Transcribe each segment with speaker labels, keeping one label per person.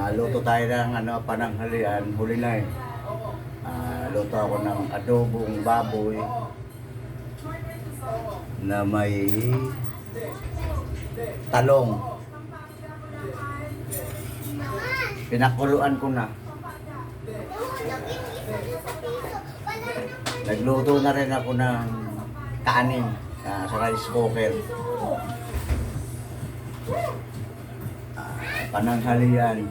Speaker 1: Luto tayo ng pananghalian, huli na eh. Luto ako ng adobong baboy na may talong. Pinakuluan ko na. Nagluto na rin ako ng kanin sa rice cooker. Pananghalian.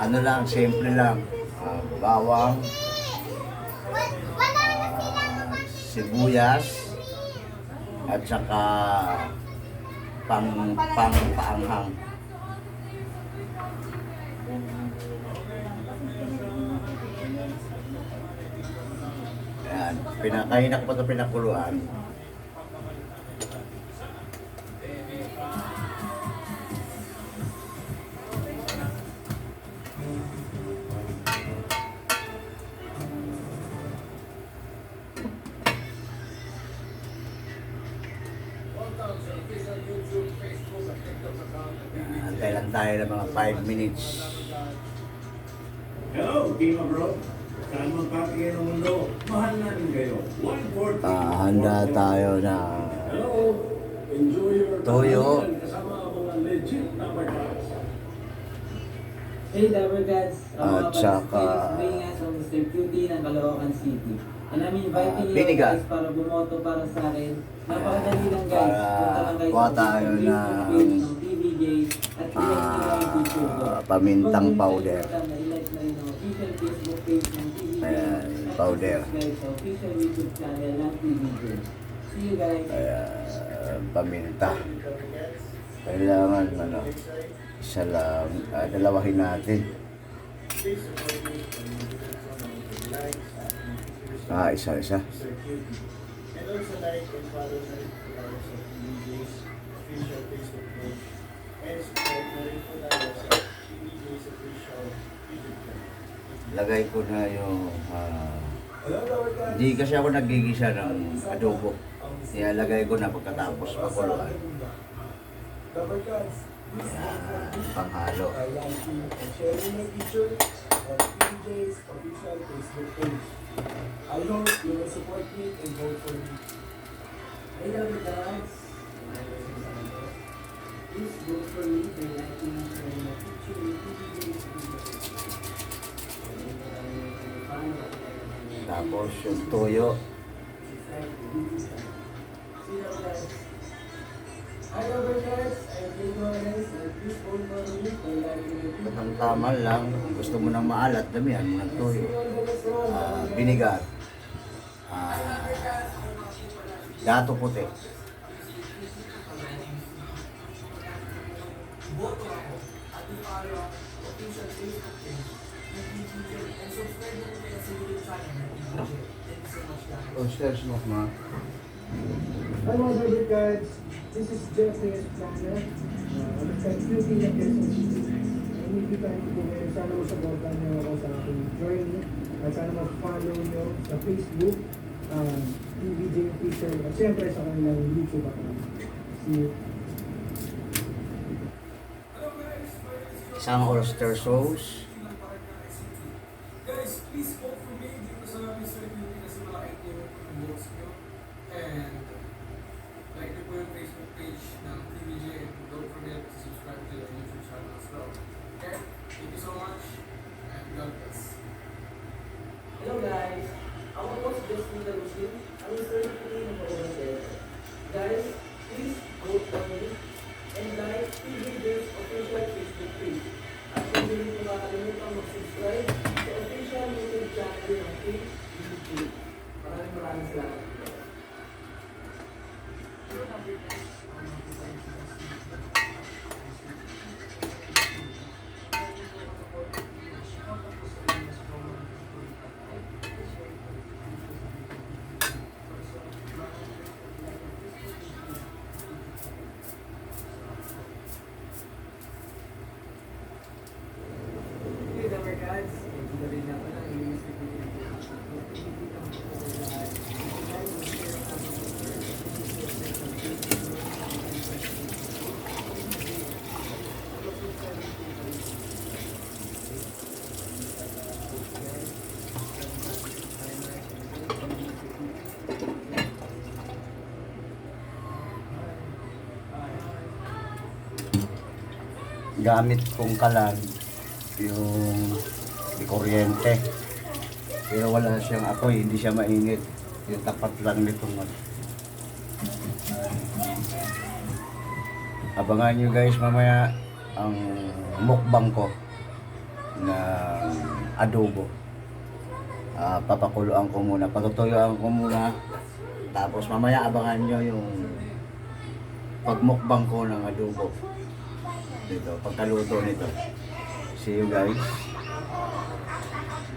Speaker 1: Ano lang, simple lang. Bawang, sibuyas, at saka paanghang. Ayan, pinakain ko pa ito pinakuluan. Antay lang tayo ng mga 5 minutes.
Speaker 2: Hello, Team Abroad. Saan mang patigay ng mundo, mahal natin kayo. 140.
Speaker 1: Handa tayo na
Speaker 2: Hello, enjoy your
Speaker 1: toyo.
Speaker 2: kasama ang mga legit na barkas.
Speaker 3: Hey, Dabber Gods!
Speaker 1: At saka
Speaker 3: bringing us on Mr. Cutie ng Caloocan City. And I'm inviting you
Speaker 1: Binigan.
Speaker 3: guys para bumoto para sa akin. Napakadali lang guys. Punta lang guys
Speaker 1: kuha
Speaker 3: sa
Speaker 1: tayo
Speaker 3: Facebook
Speaker 1: ng
Speaker 3: page ng TVJ at i-like nyo lang yung picture ko.
Speaker 1: pamintang
Speaker 3: Kung
Speaker 1: powder.
Speaker 3: i-like na rin ang official Facebook page ng TVJ.
Speaker 1: Ayan,
Speaker 3: at
Speaker 1: powder.
Speaker 3: subscribe sa official YouTube channel ng TVJ. See you guys!
Speaker 1: Paminta. Kailangan isa lang, dalawahin natin. Isa.
Speaker 4: And also like and follow na rin po tayo sa TVJ's official Facebook page. And subscribe na rin po tayo sa TVJ's official YouTube channel.
Speaker 1: Lagay ko na yung
Speaker 4: Hello, Dabber Gods!
Speaker 1: hindi kasi ako nagigisa ng adobo. Nilalagay ko na pagkatapos pakuluan.
Speaker 4: Dabber Gods!
Speaker 1: Panghalo.
Speaker 4: I like you and sharing my picture on TVJ's official Facebook page. I hope you will support me and vote for me.
Speaker 3: Hey, Dabber Gods! Please vote for me by liking and sharing my picture in TVJ's Facebook page.
Speaker 1: Tapos yung toyo. Tama lang. Kung gusto mo ng maalat, damihan mo ng toyo. Binigar. Dato puti. Stairs mo, ma.
Speaker 5: Hello, Dabber Gods. This is Jeffrey Esplana. Alongside Cutie ng Quezon City. Hindi tayo po ngayon. Sana masabotan niyo ako sa aking journey. At sana mag-follow niyo sa Facebook, TVJ Official, at syempre sa kanilang YouTube account. See you.
Speaker 1: Isang oyster sauce.
Speaker 6: Guys, please vote for me dito sa Mr. Beauty kasi malaki yung votes nyo. And like nyo po yung Facebook page ng TVJ and don't forget to subscribe to the YouTube channel as well. Okay? Thank you so much and God bless.
Speaker 3: Hello guys! Ako po si Justin Galusin. Ang Mr. Cutie ng Caloocan. Guys, please vote for me and like TVJ's official Facebook page. At kung hindi po makalimutan mag-subscribe sa official YouTube channel ng TVJ. Maraming salamat. Hey, Dabber Gods! Hindi na rin ako ng Mr. Cutie.
Speaker 1: gamit kong kalan yung di kuryente. Pero wala siyang apoy, hindi siya mainit. Yung tapat lang nitong ano. Abangan nyo guys mamaya ang mukbang ko na adobo. Papakuluan ko muna, patutuyuan ko muna. Tapos mamaya abangan nyo yung pagmukbang ko ng adobo. Dito, pagkaluto nito. See you guys.